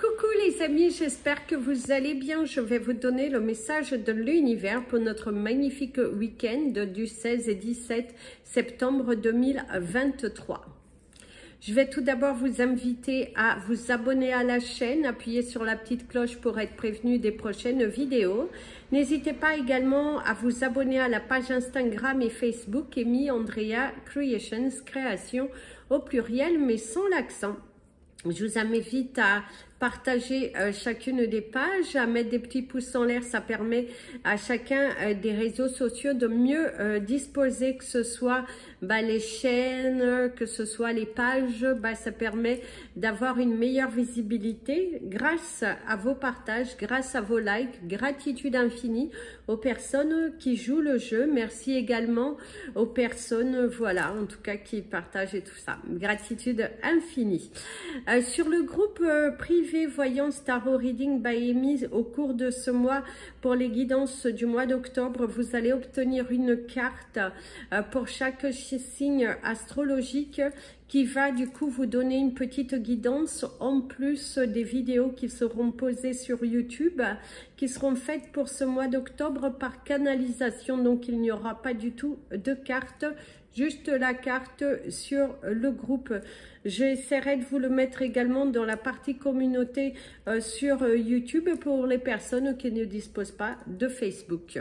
Coucou les amis, j'espère que vous allez bien. Je vais vous donner le message de l'univers pour notre magnifique week-end du 16 et 17 septembre 2023. Je vais tout d'abord vous inviter à vous abonner à la chaîne, appuyer sur la petite cloche pour être prévenu des prochaines vidéos. N'hésitez pas également à vous abonner à la page Instagram et Facebook Amy Andrea Creations, création au pluriel mais sans l'accent. Je vous invite à partager chacune des pages, à mettre des petits pouces en l'air, ça permet à chacun des réseaux sociaux de mieux disposer, que ce soit les chaînes, que ce soit les pages, ça permet d'avoir une meilleure visibilité grâce à vos partages, grâce à vos likes. Gratitude infinie aux personnes qui jouent le jeu, merci également aux personnes, voilà, en tout cas qui partagent et tout ça, gratitude infinie. Sur le groupe privé Voyance Tarot Reading by Amy, au cours de ce mois, pour les guidances du mois d'octobre, vous allez obtenir une carte pour chaque signe astrologique qui va du coup vous donner une petite guidance en plus des vidéos qui seront posées sur YouTube, qui seront faites pour ce mois d'octobre par canalisation. Donc il n'y aura pas du tout de carte, juste la carte sur le groupe. J'essaierai de vous le mettre également dans la partie communauté sur YouTube pour les personnes qui ne disposent pas de Facebook.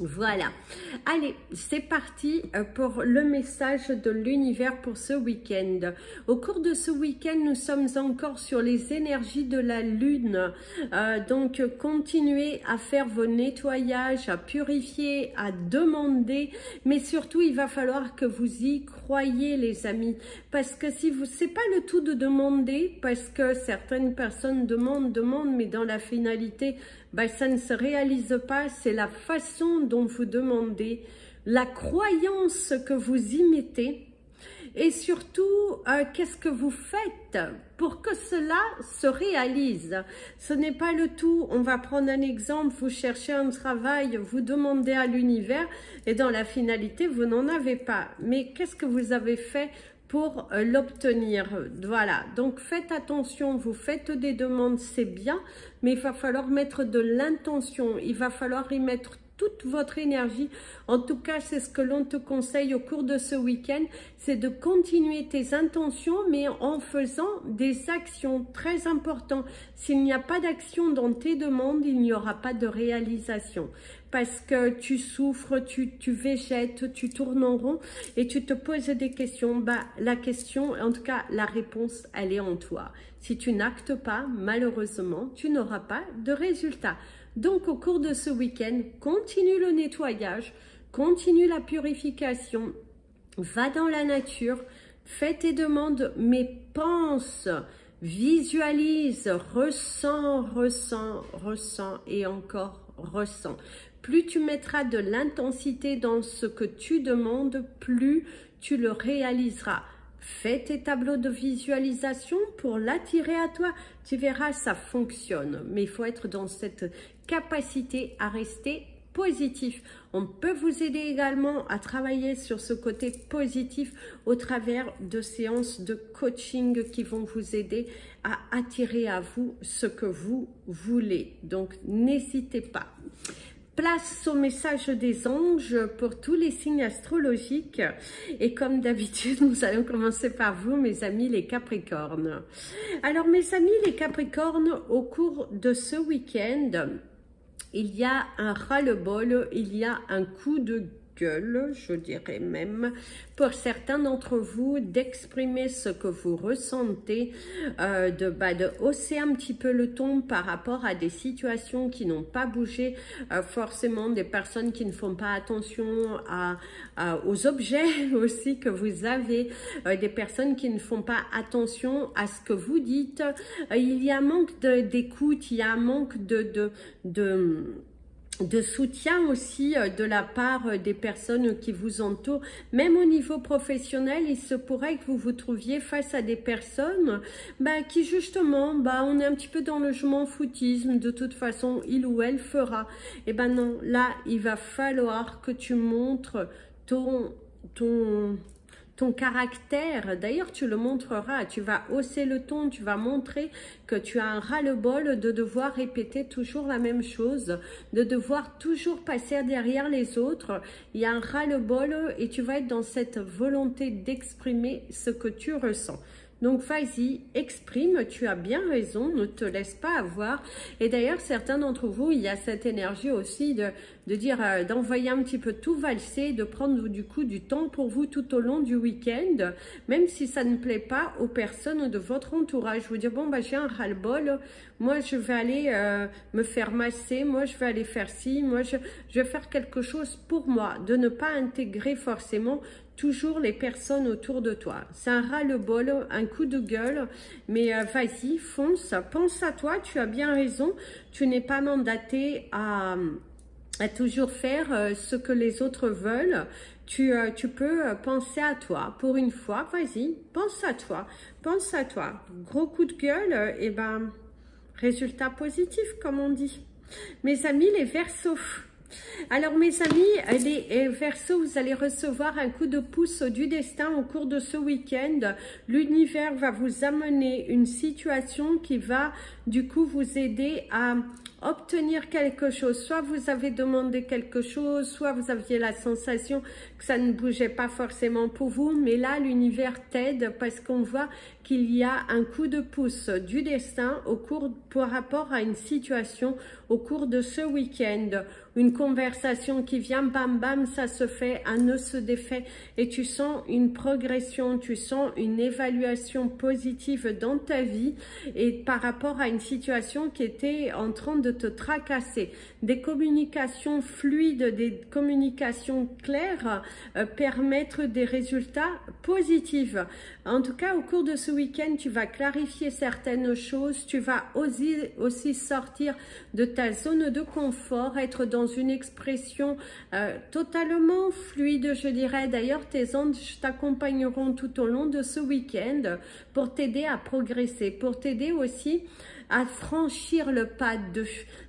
Voilà, allez, c'est parti pour le message de l'univers pour ce week-end. Au cours de ce week-end, nous sommes encore sur les énergies de la lune. Donc, continuez à faire vos nettoyages, à purifier, à demander. Mais surtout, il va falloir que vous y croyez, les amis. Parce que si vous, c'est pas le tout de demander, parce que certaines personnes demandent, mais dans la finalité, ça ne se réalise pas. C'est la façon dont vous demandez, la croyance que vous y mettez et surtout qu'est-ce que vous faites pour que cela se réalise. Ce n'est pas le tout. On va prendre un exemple, vous cherchez un travail, vous demandez à l'univers et dans la finalité vous n'en avez pas. Mais qu'est-ce que vous avez fait pour l'obtenir? Voilà, donc faites attention, vous faites des demandes, c'est bien, mais il va falloir mettre de l'intention, il va falloir y mettre toute votre énergie. En tout cas, c'est ce que l'on te conseille au cours de ce week-end, c'est de continuer tes intentions, mais en faisant des actions très importantes. S'il n'y a pas d'action dans tes demandes, il n'y aura pas de réalisation. Parce que tu souffres, tu végètes, tu tournes en rond et tu te poses des questions. La question, en tout cas, la réponse, elle est en toi. Si tu n'actes pas, malheureusement, tu n'auras pas de résultat. Donc, au cours de ce week-end, continue le nettoyage, continue la purification, va dans la nature, fais tes demandes, mais pense, visualise, ressens et encore ressens. Plus tu mettras de l'intensité dans ce que tu demandes, plus tu le réaliseras. Fais tes tableaux de visualisation pour l'attirer à toi. Tu verras, ça fonctionne. Mais il faut être dans cette capacité à rester positif. On peut vous aider également à travailler sur ce côté positif au travers de séances de coaching qui vont vous aider à attirer à vous ce que vous voulez. Donc, n'hésitez pas. Place au message des anges pour tous les signes astrologiques. Et comme d'habitude, nous allons commencer par vous, mes amis les Capricornes. Alors, mes amis les Capricornes, au cours de ce week-end, il y a un ras-le-bol, il y a un coup de gueule, je dirais même, pour certains d'entre vous, d'exprimer ce que vous ressentez, de hausser un petit peu le ton par rapport à des situations qui n'ont pas bougé, forcément des personnes qui ne font pas attention aux objets aussi que vous avez, des personnes qui ne font pas attention à ce que vous dites. Il y a un manque d'écoute, il y a un manque de soutien aussi de la part des personnes qui vous entourent. Même au niveau professionnel, il se pourrait que vous vous trouviez face à des personnes qui justement, on est un petit peu dans le je m'en foutisme, de toute façon, il ou elle fera. Et non, là, il va falloir que tu montres ton ton caractère. D'ailleurs, tu le montreras, tu vas hausser le ton, tu vas montrer que tu as un ras-le-bol de devoir répéter toujours la même chose, de devoir toujours passer derrière les autres. Il y a un ras-le-bol et tu vas être dans cette volonté d'exprimer ce que tu ressens. Donc vas-y, exprime, tu as bien raison, ne te laisse pas avoir. Et d'ailleurs, certains d'entre vous, il y a cette énergie aussi de dire, d'envoyer un petit peu tout valser, de prendre du coup du temps pour vous tout au long du week-end, même si ça ne plaît pas aux personnes de votre entourage. Vous dire, bon, bah, j'ai un ras-le-bol, moi je vais aller me faire masser, moi je vais aller faire ci, moi je vais faire quelque chose pour moi, de ne pas intégrer forcément toujours les personnes autour de toi. C'est un ras-le-bol, un coup de gueule, mais vas-y, fonce, pense à toi, tu as bien raison, tu n'es pas mandaté à toujours faire ce que les autres veulent. Tu peux penser à toi pour une fois, vas-y, pense à toi, pense à toi. Gros coup de gueule, et ben, résultat positif comme on dit. Mes amis, les Verseaux. Alors mes amis, les Verseaux, vous allez recevoir un coup de pouce du destin au cours de ce week-end. L'univers va vous amener une situation qui va du coup vous aider à obtenir quelque chose. Soit vous avez demandé quelque chose, soit vous aviez la sensation que ça ne bougeait pas forcément pour vous, mais là l'univers t'aide parce qu'on voit qu'il y a un coup de pouce du destin par rapport à une situation au cours de ce week-end. Une conversation qui vient, bam bam, ça se fait, un nœud se défait et tu sens une progression, tu sens une évaluation positive dans ta vie et par rapport à une situation qui était en train de te tracasser. Des communications fluides, des communications claires permettre des résultats positifs. En tout cas, au cours de ce week-end, tu vas clarifier certaines choses, tu vas aussi sortir de ta zone de confort, être dans une expression totalement fluide, je dirais. D'ailleurs, tes anges t'accompagneront tout au long de ce week-end pour t'aider à progresser, pour t'aider aussi à franchir le pas de.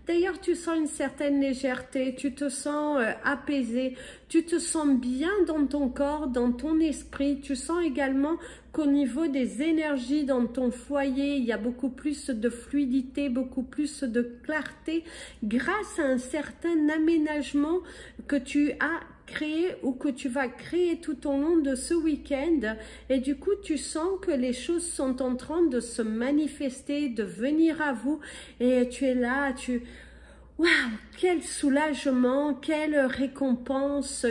D'ailleurs, tu sens une certaine légèreté, tu te sens apaisé, tu te sens bien dans ton corps, dans ton esprit. Tu sens également qu'au niveau des énergies dans ton foyer, il y a beaucoup plus de fluidité, beaucoup plus de clarté grâce à un certain aménagement que tu as créé ou que tu vas créer tout au long de ce week-end et du coup tu sens que les choses sont en train de se manifester, de venir à vous et tu es là, waouh, quel soulagement, quelle récompense,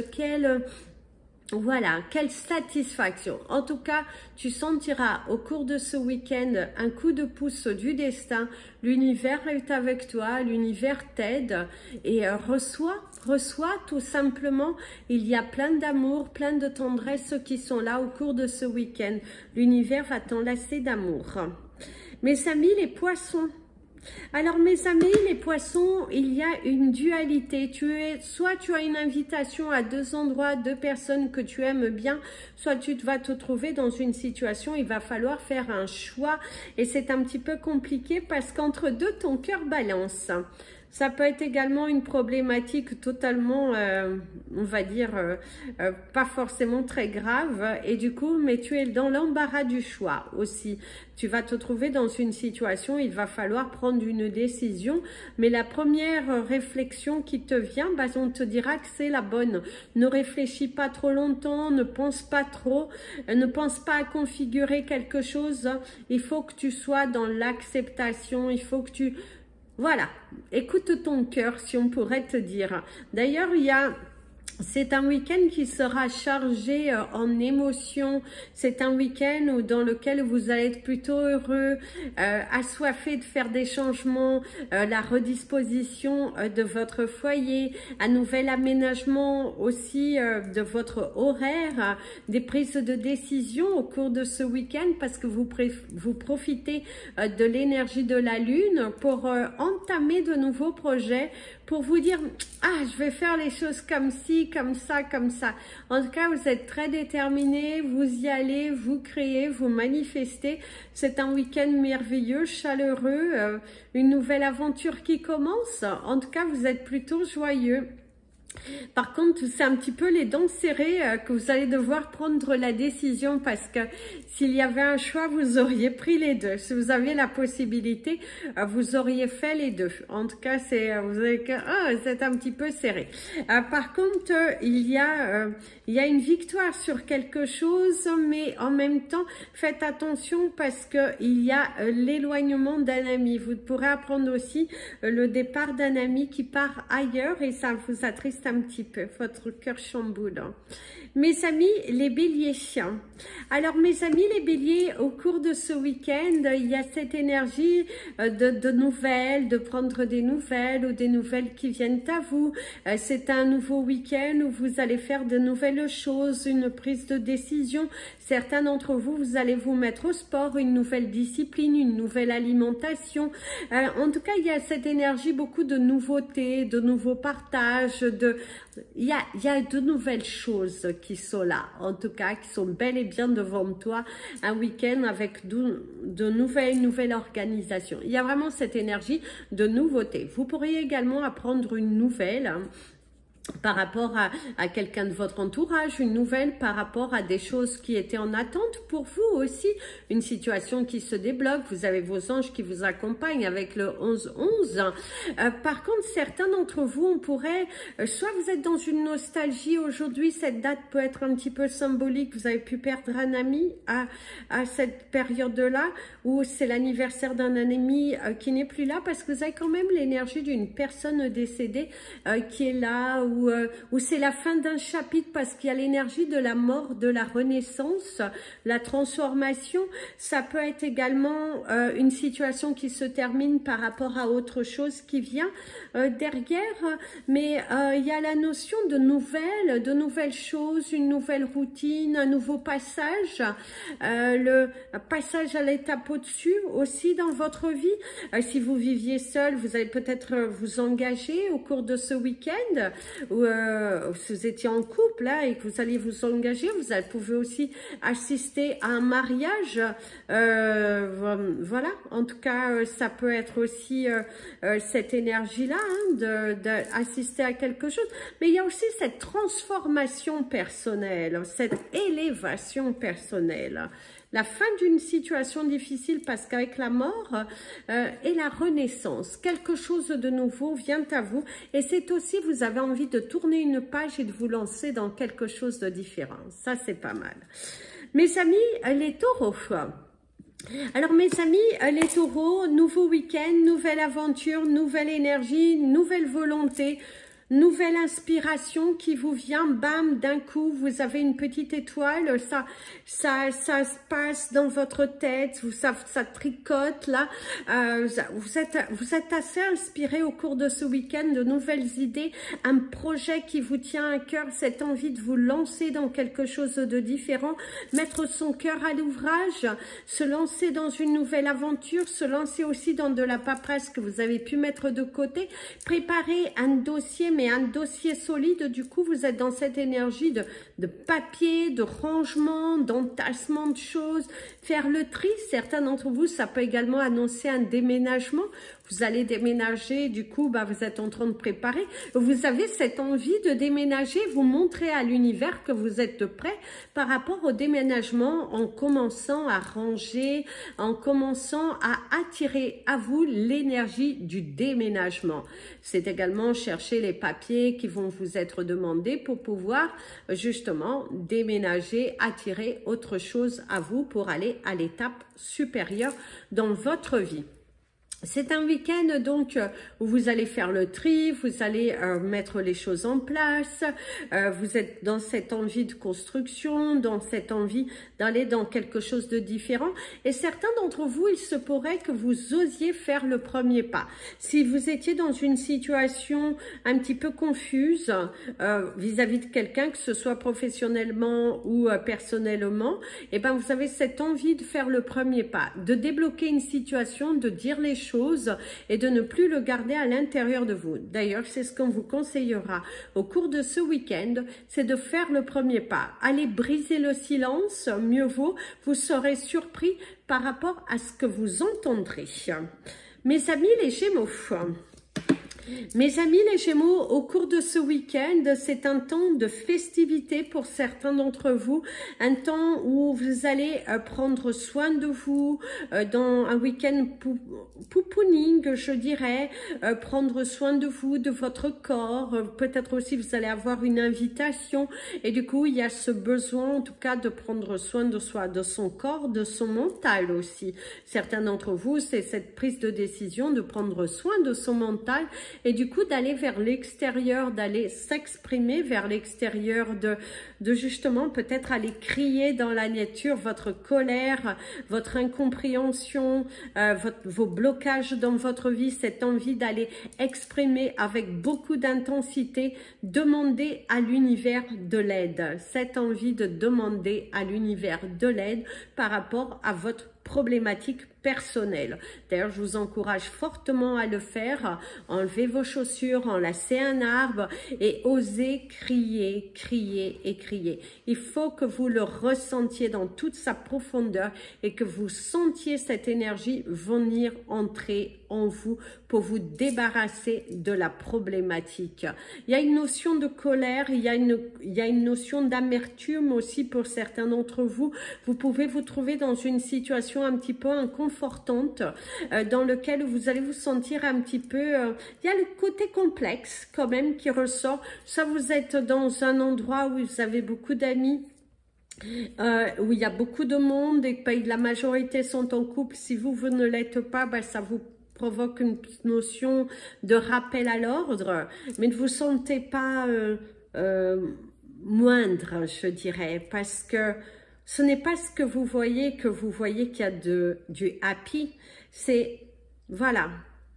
voilà, quelle satisfaction. En tout cas, tu sentiras au cours de ce week-end un coup de pouce du destin. L'univers est avec toi, l'univers t'aide et reçois tout simplement. Il y a plein d'amour, plein de tendresse qui sont là au cours de ce week-end. L'univers va t'enlacer d'amour. Mes amis, les poissons. Alors mes amis, les poissons, il y a une dualité. Soit tu as une invitation à deux endroits, deux personnes que tu aimes bien, soit tu vas te trouver dans une situation, il va falloir faire un choix et c'est un petit peu compliqué parce qu'entre deux, ton cœur balance. Ça peut être également une problématique totalement, on va dire, pas forcément très grave. Et du coup, mais tu es dans l'embarras du choix aussi. Tu vas te trouver dans une situation, il va falloir prendre une décision. Mais la première réflexion qui te vient, bah, on te dira que c'est la bonne. Ne réfléchis pas trop longtemps, ne pense pas trop, ne pense pas à configurer quelque chose. Il faut que tu sois dans l'acceptation, il faut que tu... Voilà, écoute ton cœur si on pourrait te dire. D'ailleurs, c'est un week-end qui sera chargé en émotions. C'est un week-end dans lequel vous allez être plutôt heureux, assoiffé de faire des changements, la redisposition de votre foyer, un nouvel aménagement aussi de votre horaire, des prises de décision au cours de ce week-end parce que vous profitez de l'énergie de la lune pour entamer de nouveaux projets, pour vous dire « Ah, je vais faire les choses comme ci, comme ça, comme ça ». En tout cas, vous êtes très déterminés, vous y allez, vous créez, vous manifestez. C'est un week-end merveilleux, chaleureux, une nouvelle aventure qui commence. En tout cas, vous êtes plutôt joyeux. Par contre, c'est un petit peu les dents serrées que vous allez devoir prendre la décision parce que s'il y avait un choix, vous auriez pris les deux. Si vous avez la possibilité, vous auriez fait les deux. En tout cas, c'est c'est un petit peu serré. Par contre, il y a une victoire sur quelque chose, mais en même temps, faites attention parce que il y a l'éloignement d'un ami. Vous pourrez apprendre aussi le départ d'un ami qui part ailleurs et ça vous attriste un petit peu, votre cœur chamboule. Mes amis les béliers, alors mes amis les béliers, au cours de ce week-end, il y a cette énergie de nouvelles, de prendre des nouvelles ou des nouvelles qui viennent à vous. C'est un nouveau week-end où vous allez faire de nouvelles choses, une prise de décision. Certains d'entre vous, vous allez vous mettre au sport, une nouvelle discipline, une nouvelle alimentation. En tout cas, il y a cette énergie, beaucoup de nouveautés, de nouveaux partages, il y a de nouvelles choses qui sont là, en tout cas, qui sont bel et bien devant toi. Un week-end avec de nouvelles organisations. Il y a vraiment cette énergie de nouveauté. Vous pourriez également apprendre une nouvelle par rapport à quelqu'un de votre entourage, une nouvelle par rapport à des choses qui étaient en attente pour vous aussi, une situation qui se débloque, vous avez vos anges qui vous accompagnent avec le 11-11. Par contre, certains d'entre vous, on pourrait, soit vous êtes dans une nostalgie aujourd'hui, cette date peut être un petit peu symbolique, vous avez pu perdre un ami à cette période-là, ou c'est l'anniversaire d'un ami qui n'est plus là, parce que vous avez quand même l'énergie d'une personne décédée qui est là, ou c'est la fin d'un chapitre parce qu'il y a l'énergie de la mort, de la renaissance, la transformation. Ça peut être également une situation qui se termine par rapport à autre chose qui vient derrière, mais il y a la notion de nouvelles choses, une nouvelle routine, un nouveau passage, le passage à l'étape au-dessus aussi dans votre vie. Si vous viviez seul, vous allez peut-être vous engager au cours de ce week-end, ou si vous étiez en couple là, et que vous allez vous engager, vous pouvez aussi assister à un mariage. Voilà, en tout cas, ça peut être aussi cette énergie-là, hein, d'assister à quelque chose. Mais il y a aussi cette transformation personnelle, cette élévation personnelle. La fin d'une situation difficile parce qu'avec la mort et la renaissance, quelque chose de nouveau vient à vous et c'est aussi, vous avez envie de tourner une page et de vous lancer dans quelque chose de différent. Ça, c'est pas mal. Mes amis, les taureaux. Alors mes amis, les taureaux, nouveau week-end, nouvelle aventure, nouvelle énergie, nouvelle volonté, nouvelle inspiration qui vous vient, bam, d'un coup, vous avez une petite étoile, ça se passe dans votre tête, ça tricote là, vous êtes assez inspiré au cours de ce week-end, de nouvelles idées, un projet qui vous tient à cœur, cette envie de vous lancer dans quelque chose de différent, mettre son cœur à l'ouvrage, se lancer dans une nouvelle aventure, se lancer aussi dans de la paperasse que vous avez pu mettre de côté, préparer un dossier, mais un dossier solide. Du coup, vous êtes dans cette énergie de papier, de rangement, d'entassement de choses, faire le tri. Certains d'entre vous, ça peut également annoncer un déménagement. Vous allez déménager, du coup, vous êtes en train de préparer. Vous avez cette envie de déménager, vous montrez à l'univers que vous êtes prêt par rapport au déménagement en commençant à ranger, en commençant à attirer à vous l'énergie du déménagement. C'est également chercher les papiers qui vont vous être demandés pour pouvoir justement déménager, attirer autre chose à vous pour aller à l'étape supérieure dans votre vie. C'est un week-end donc où vous allez faire le tri, vous allez mettre les choses en place, vous êtes dans cette envie de construction, dans cette envie d'aller dans quelque chose de différent. Et certains d'entre vous, il se pourrait que vous osiez faire le premier pas. Si vous étiez dans une situation un petit peu confuse vis-à-vis de quelqu'un, que ce soit professionnellement ou personnellement, et ben vous avez cette envie de faire le premier pas, de débloquer une situation, de dire les choses et de ne plus le garder à l'intérieur de vous. D'ailleurs, c'est ce qu'on vous conseillera au cours de ce week-end, c'est de faire le premier pas. Allez briser le silence, mieux vaut, vous serez surpris par rapport à ce que vous entendrez. Mes amis les Gémeaux, Mes amis les Gémeaux, au cours de ce week-end, c'est un temps de festivité pour certains d'entre vous, un temps où vous allez prendre soin de vous, dans un week-end pouponing, je dirais, prendre soin de vous, de votre corps, peut-être aussi vous allez avoir une invitation et du coup il y a ce besoin en tout cas de prendre soin de soi, de son corps, de son mental aussi. Certains d'entre vous, c'est cette prise de décision de prendre soin de son mental et du coup d'aller vers l'extérieur, d'aller s'exprimer vers l'extérieur, de justement peut-être aller crier dans la nature votre colère, votre incompréhension, vos blocages dans votre vie, cette envie d'aller exprimer avec beaucoup d'intensité, demander à l'univers de l'aide, cette envie de demander à l'univers de l'aide par rapport à votre problématique personnelle. D'ailleurs, je vous encourage fortement à le faire. Enlevez vos chaussures, enlacez un arbre et osez crier, crier et crier. Il faut que vous le ressentiez dans toute sa profondeur et que vous sentiez cette énergie venir entrer en vous pour vous débarrasser de la problématique. Il y a une notion de colère, il y a une notion d'amertume aussi pour certains d'entre vous. Vous pouvez vous trouver dans une situation un petit peu inconfortante dans lequel vous allez vous sentir un petit peu... il y a le côté complexe quand même qui ressort. Soit vous êtes dans un endroit où vous avez beaucoup d'amis, où il y a beaucoup de monde et que la majorité sont en couple. Si vous ne l'êtes pas, ben, ça vous provoque une notion de rappel à l'ordre, mais ne vous sentez pas moindre, je dirais, parce que ce n'est pas ce que vous voyez qu'il y a du happy, c'est, voilà,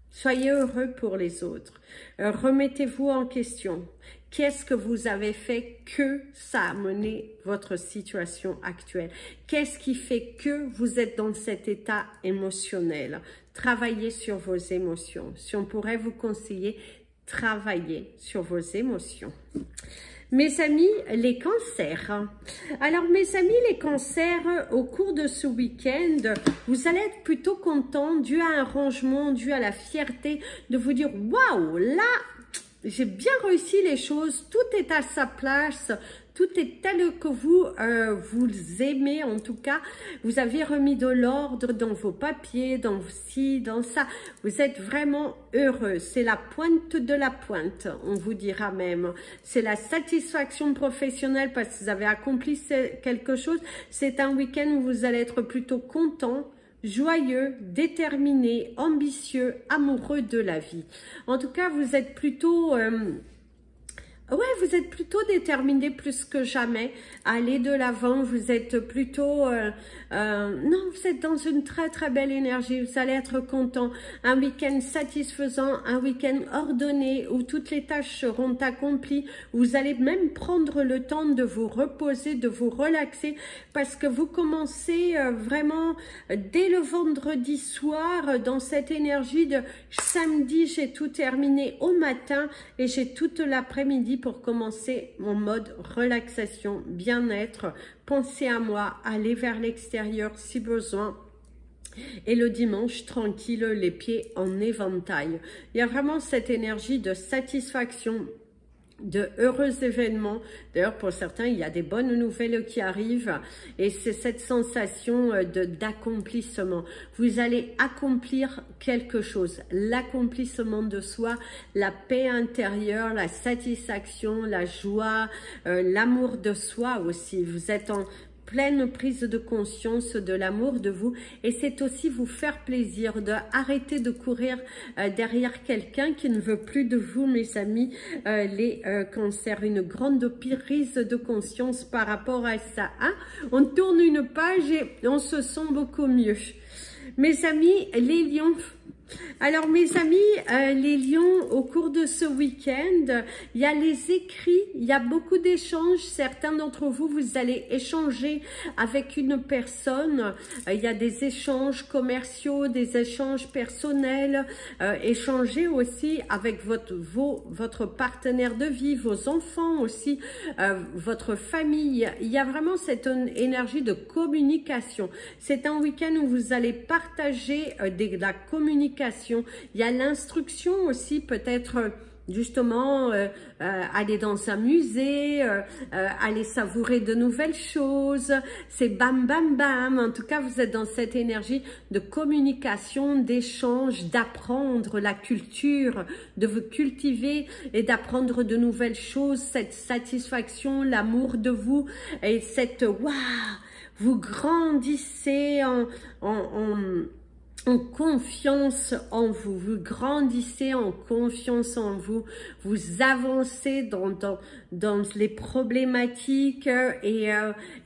soyez heureux pour les autres, remettez-vous en question. Qu'est-ce que vous avez fait que ça a mené votre situation actuelle? Qu'est-ce qui fait que vous êtes dans cet état émotionnel? Travaillez sur vos émotions. Si on pourrait vous conseiller, travaillez sur vos émotions. Mes amis, les cancers. Alors, mes amis, les cancers, au cours de ce week-end, vous allez être plutôt contents, dû à un rangement, dû à la fierté, de vous dire « Waouh, là, j'ai bien réussi les choses, tout est à sa place, tout est tel que vous, vous aimez en tout cas. Vous avez remis de l'ordre dans vos papiers, dans ci, dans ça. Vous êtes vraiment heureux. C'est la pointe de la pointe, on vous dira même. C'est la satisfaction professionnelle parce que vous avez accompli quelque chose. C'est un week-end où vous allez être plutôt content, joyeux, déterminé, ambitieux, amoureux de la vie. En tout cas, vous êtes plutôt... ouais, vous êtes plutôt déterminé plus que jamais à aller de l'avant. Vous êtes plutôt... non, vous êtes dans une très très belle énergie. Vous allez être content. Un week-end satisfaisant, un week-end ordonné où toutes les tâches seront accomplies. Vous allez même prendre le temps de vous reposer, de vous relaxer parce que vous commencez vraiment dès le vendredi soir dans cette énergie de samedi, j'ai tout terminé au matin et j'ai toute l'après-midi pour commencer mon mode relaxation, bien-être, penser à moi, aller vers l'extérieur si besoin. Et le dimanche, tranquille, les pieds en éventail. Il y a vraiment cette énergie de satisfaction, de heureux événements. D'ailleurs, pour certains, il y a des bonnes nouvelles qui arrivent et c'est cette sensation d'accomplissement. Vous allez accomplir quelque chose, l'accomplissement de soi, la paix intérieure, la satisfaction, la joie, l'amour de soi aussi. Vous êtes en pleine prise de conscience de l'amour de vous et c'est aussi vous faire plaisir de arrêter de courir derrière quelqu'un qui ne veut plus de vous, mes amis, les cancers. Une grande prise de conscience par rapport à ça, hein? On tourne une page et on se sent beaucoup mieux. Mes amis, les lions. Alors mes amis, les lions, au cours de ce week-end, il y a les écrits, il y a beaucoup d'échanges. Certains d'entre vous, vous allez échanger avec une personne. Il y a des échanges commerciaux, des échanges personnels, échanger aussi avec votre partenaire de vie, vos enfants aussi, votre famille. Il y a vraiment cette énergie de communication. C'est un week-end où vous allez partager de la communication communication. Il y a l'instruction aussi, peut-être justement aller dans un musée, aller savourer de nouvelles choses, c'est bam bam bam. En tout cas, vous êtes dans cette énergie de communication, d'échange, d'apprendre la culture, de vous cultiver et d'apprendre de nouvelles choses, cette satisfaction, l'amour de vous et cette waouh, vous grandissez en confiance en vous, vous grandissez en confiance en vous, vous avancez dans les problématiques et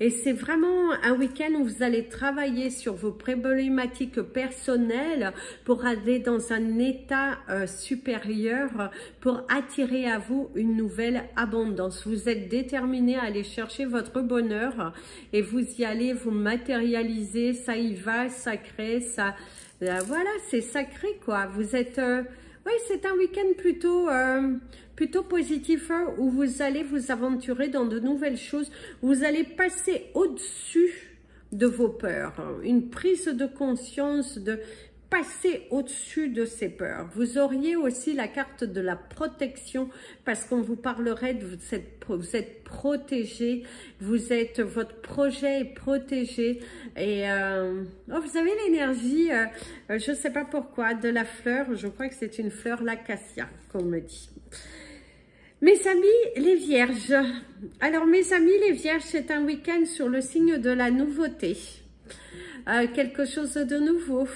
c'est vraiment un week-end où vous allez travailler sur vos problématiques personnelles pour aller dans un état supérieur, pour attirer à vous une nouvelle abondance. Vous êtes déterminé à aller chercher votre bonheur et vous y allez, vous matérialisez, ça y va, ça crée, ça... Voilà, c'est sacré quoi. Vous êtes, oui, c'est un week-end plutôt positif où vous allez vous aventurer dans de nouvelles choses. Vous allez passer au-dessus de vos peurs, une prise de conscience de passer au-dessus de ces peurs. Vous auriez aussi la carte de la protection parce qu'on vous parlerait de vous êtes protégé, votre projet est protégé et oh, vous avez l'énergie, je ne sais pas pourquoi, de la fleur, je crois que c'est une fleur l'acacia qu'on me dit. Mes amis les vierges, alors mes amis les vierges, c'est un week-end sur le signe de la nouveauté, quelque chose de nouveau.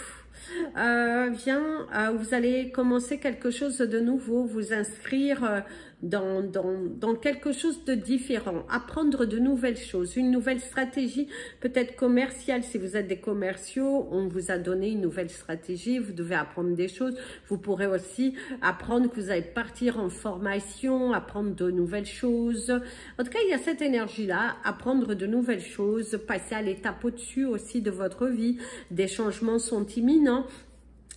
Vous allez commencer quelque chose de nouveau, vous inscrire dans quelque chose de différent, apprendre de nouvelles choses, une nouvelle stratégie, peut-être commerciale. Si vous êtes des commerciaux, on vous a donné une nouvelle stratégie, vous devez apprendre des choses. Vous pourrez aussi apprendre que vous allez partir en formation, apprendre de nouvelles choses. En tout cas, il y a cette énergie-là, apprendre de nouvelles choses, passer à l'étape au-dessus aussi de votre vie. Des changements sont imminents.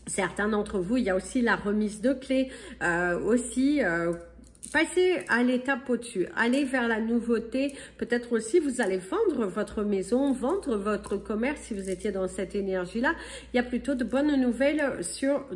Certains d'entre vous, il y a aussi la remise de clés, passez à l'étape au-dessus, allez vers la nouveauté. Peut-être aussi vous allez vendre votre maison, vendre votre commerce si vous étiez dans cette énergie-là. Il y a plutôt de bonnes nouvelles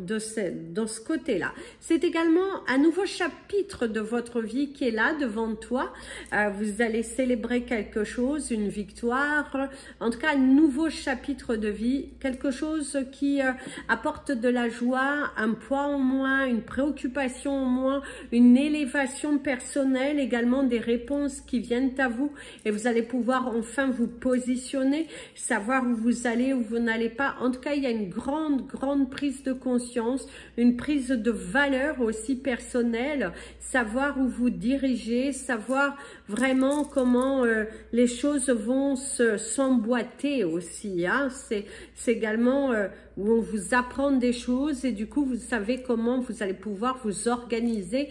dans ce côté-là. C'est également un nouveau chapitre de votre vie qui est là devant toi. Vous allez célébrer quelque chose, une victoire, en tout cas un nouveau chapitre de vie, quelque chose qui apporte de la joie, un poids en moins, une préoccupation en moins, une élévation personnelle, également des réponses qui viennent à vous et vous allez pouvoir enfin vous positionner, savoir où vous allez, où vous n'allez pas. En tout cas, il y a une grande prise de conscience, une prise de valeur aussi personnelle, savoir où vous dirigez, savoir vraiment comment les choses vont s'emboîter aussi. Hein. C'est également où on vous apprend des choses et du coup, vous savez comment vous allez pouvoir vous organiser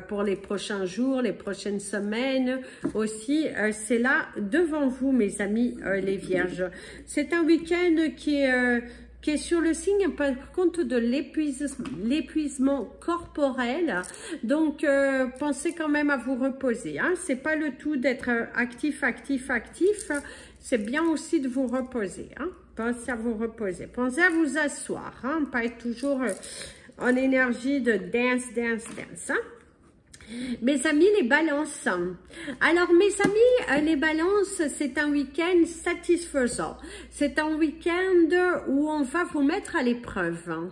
pour les prochains jours, les prochaines semaines aussi. C'est là devant vous, mes amis les vierges. C'est un week-end qui est sur le signe par contre de l'épuisement corporel. Donc, pensez quand même à vous reposer. Hein. C'est pas le tout d'être actif. C'est bien aussi de vous reposer. Hein. Pensez à vous reposer. Pensez à vous asseoir. Hein. Pas être toujours en énergie de dance. Hein. Mes amis les balances, alors mes amis les balances, c'est un week-end satisfaisant, c'est un week-end où on va vous mettre à l'épreuve,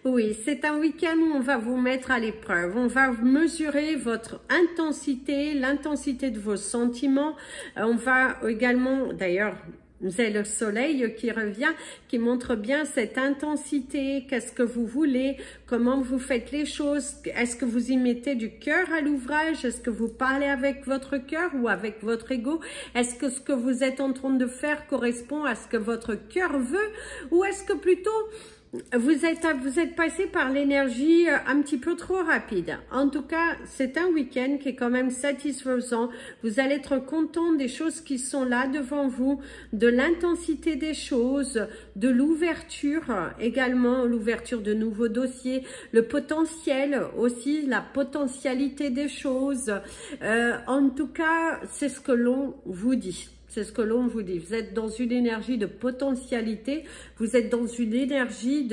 oui, c'est un week-end où on va vous mettre à l'épreuve, on va mesurer votre intensité, l'intensité de vos sentiments, on va également, d'ailleurs, vous avez le soleil qui revient, qui montre bien cette intensité, qu'est-ce que vous voulez, comment vous faites les choses, est-ce que vous y mettez du cœur à l'ouvrage, est-ce que vous parlez avec votre cœur ou avec votre ego, est-ce que ce que vous êtes en train de faire correspond à ce que votre cœur veut, ou est-ce que plutôt vous êtes passé par l'énergie un petit peu trop rapide. En tout cas, c'est un week-end qui est quand même satisfaisant. Vous allez être content des choses qui sont là devant vous, de l'intensité des choses, de l'ouverture également, l'ouverture de nouveaux dossiers, le potentiel aussi, la potentialité des choses. En tout cas, c'est ce que l'on vous dit. C'est ce que l'on vous dit. Vous êtes dans une énergie de potentialité, vous êtes dans une énergie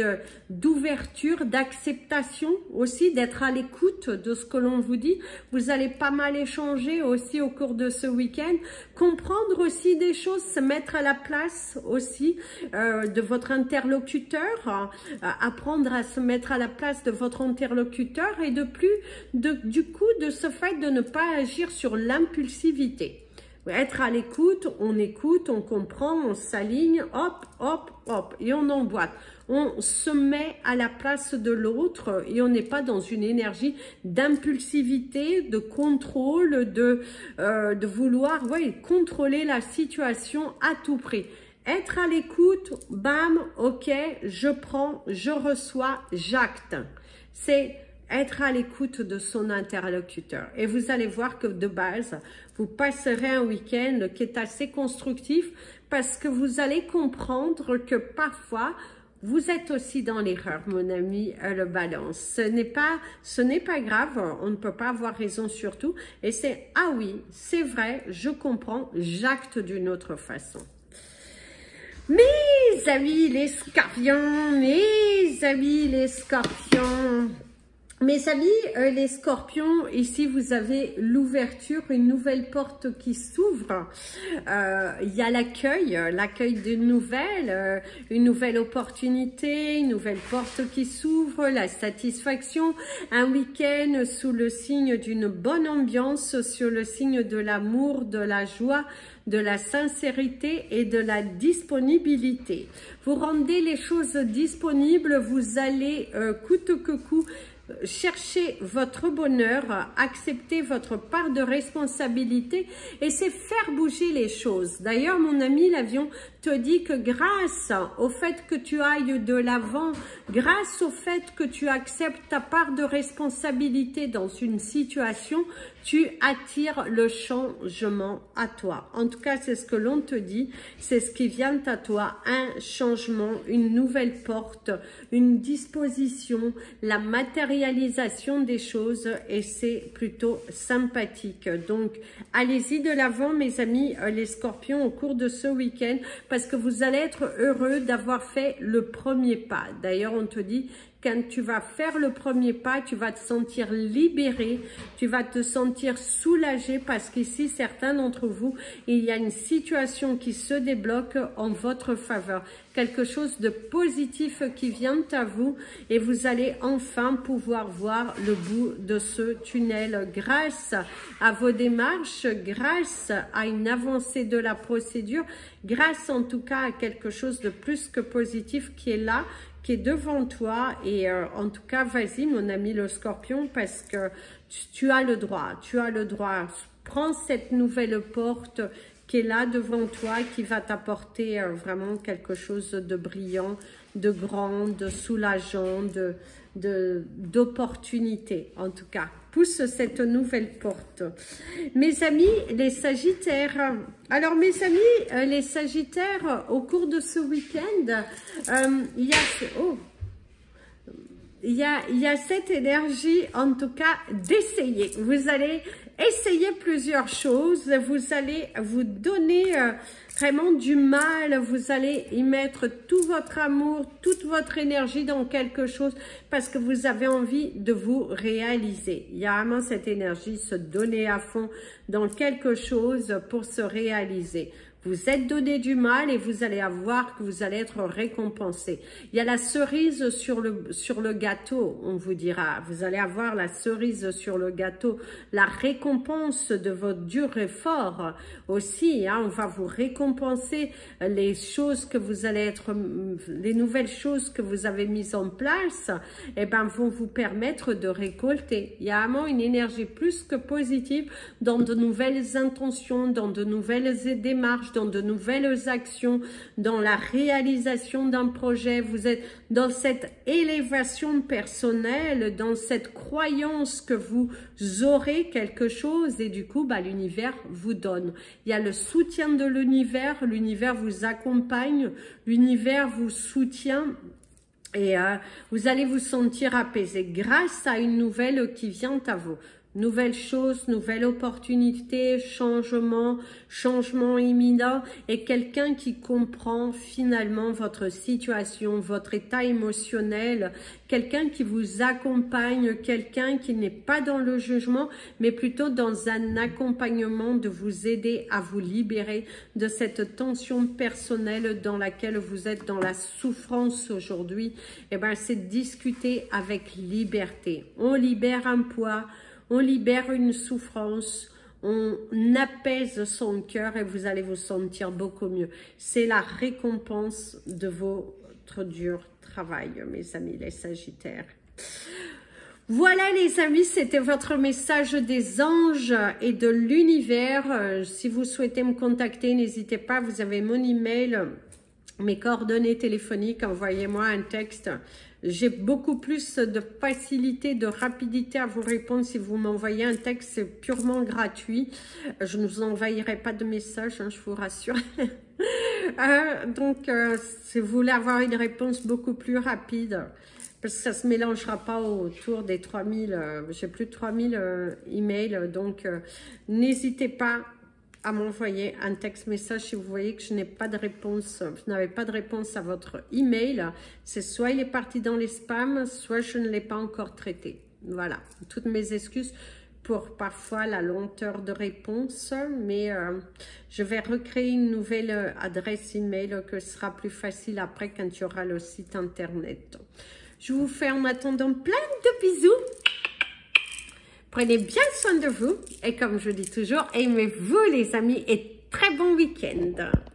d'ouverture, d'acceptation aussi, d'être à l'écoute de ce que l'on vous dit. Vous allez pas mal échanger aussi au cours de ce week-end, comprendre aussi des choses, se mettre à la place aussi de votre interlocuteur, apprendre à se mettre à la place de votre interlocuteur et du coup de ce fait de ne pas agir sur l'impulsivité. Être à l'écoute, on comprend, on s'aligne, hop, hop, hop, et on emboîte. On se met à la place de l'autre et on n'est pas dans une énergie d'impulsivité, de contrôle, de vouloir contrôler la situation à tout prix. Être à l'écoute, bam, ok, je prends, je reçois, j'acte. C'est être à l'écoute de son interlocuteur. Et vous allez voir que de base, vous passerez un week-end qui est assez constructif parce que vous allez comprendre que parfois, vous êtes aussi dans l'erreur, mon ami, le balance. Ce n'est pas grave, on ne peut pas avoir raison sur tout. Et c'est, ah oui, c'est vrai, je comprends, j'acte d'une autre façon. Mes amis les scorpions, mes amis les scorpions, mes amis les scorpions, ici vous avez l'ouverture, une nouvelle porte qui s'ouvre. Il y a l'accueil d'une nouvelle, une nouvelle opportunité, une nouvelle porte qui s'ouvre, la satisfaction, un week-end sous le signe d'une bonne ambiance, sur le signe de l'amour, de la joie, de la sincérité et de la disponibilité. Vous rendez les choses disponibles, vous allez coûte que coûte chercher votre bonheur, accepter votre part de responsabilité et c'est faire bouger les choses. D'ailleurs, mon ami l'avion te dit que grâce au fait que tu ailles de l'avant, grâce au fait que tu acceptes ta part de responsabilité dans une situation, tu attires le changement à toi. En tout cas, c'est ce que l'on te dit, c'est ce qui vient à toi, un changement, une nouvelle porte, une disposition, la matérialisation des choses et c'est plutôt sympathique. Donc, allez-y de l'avant, mes amis, les scorpions, au cours de ce week-end, parce que vous allez être heureux d'avoir fait le premier pas. D'ailleurs, on te dit, quand tu vas faire le premier pas, tu vas te sentir libéré, tu vas te sentir soulagé parce qu'ici, certains d'entre vous, il y a une situation qui se débloque en votre faveur. Quelque chose de positif qui vient à vous et vous allez enfin pouvoir voir le bout de ce tunnel grâce à vos démarches, grâce à une avancée de la procédure, grâce en tout cas à quelque chose de plus que positif qui est là, qui est devant toi et en tout cas, vas-y mon ami le scorpion parce que tu as le droit, prends cette nouvelle porte qui est là devant toi, qui va t'apporter vraiment quelque chose de brillant, de grand, de soulageant, d'opportunité en tout cas. Pousse cette nouvelle porte. Mes amis, les Sagittaires. Alors, mes amis, les Sagittaires, au cours de ce week-end, il y a cette énergie, en tout cas, d'essayer. Vous allez essayer plusieurs choses. Vous allez vous donner vraiment du mal. Vous allez y mettre tout votre amour, toute votre énergie dans quelque chose parce que vous avez envie de vous réaliser. Il y a vraiment cette énergie, se donner à fond dans quelque chose pour se réaliser. Vous êtes donné du mal et vous allez avoir que vous allez être récompensé. Il y a la cerise sur le gâteau, on vous dira. Vous allez avoir la cerise sur le gâteau, la récompense de votre dur effort aussi. Hein, on va vous récompenser les choses que vous allez être, les nouvelles choses que vous avez mises en place, et ben vont vous permettre de récolter. Il y a vraiment une énergie plus que positive dans de nouvelles intentions, dans de nouvelles démarches, dans de nouvelles actions, dans la réalisation d'un projet. Vous êtes dans cette élévation personnelle, dans cette croyance que vous aurez quelque chose et du coup, bah, l'univers vous donne. Il y a le soutien de l'univers vous accompagne, l'univers vous soutient. Et vous allez vous sentir apaisé grâce à une nouvelle qui vient à vous. Nouvelle chose, nouvelle opportunité, changement imminent et quelqu'un qui comprend finalement votre situation, votre état émotionnel, quelqu'un qui vous accompagne, quelqu'un qui n'est pas dans le jugement, mais plutôt dans un accompagnement de vous aider à vous libérer de cette tension personnelle dans laquelle vous êtes dans la souffrance aujourd'hui. Et bien, c'est discuter avec liberté. On libère un poids, on libère une souffrance, on apaise son cœur et vous allez vous sentir beaucoup mieux. C'est la récompense de votre dur travail, mes amis les Sagittaires. Voilà les amis, c'était votre message des anges et de l'univers. Si vous souhaitez me contacter, n'hésitez pas, vous avez mon email, mes coordonnées téléphoniques, envoyez-moi un texte. J'ai beaucoup plus de facilité, de rapidité à vous répondre si vous m'envoyez un texte, c'est purement gratuit. Je ne vous envoyerai pas de message, hein, je vous rassure. Donc, si vous voulez avoir une réponse beaucoup plus rapide, parce que ça ne se mélangera pas autour des 3000, j'ai plus de 3000 emails, donc n'hésitez pas à m'envoyer un texte message si vous voyez que je n'ai pas de réponse, vous n'avez pas de réponse à votre email. C'est soit il est parti dans les spams, soit je ne l'ai pas encore traité. Voilà, toutes mes excuses pour parfois la lenteur de réponse, mais je vais recréer une nouvelle adresse email que ce sera plus facile après quand il y aura le site internet. Je vous fais en attendant plein de bisous. Prenez bien soin de vous et comme je dis toujours, aimez-vous les amis et très bon week-end.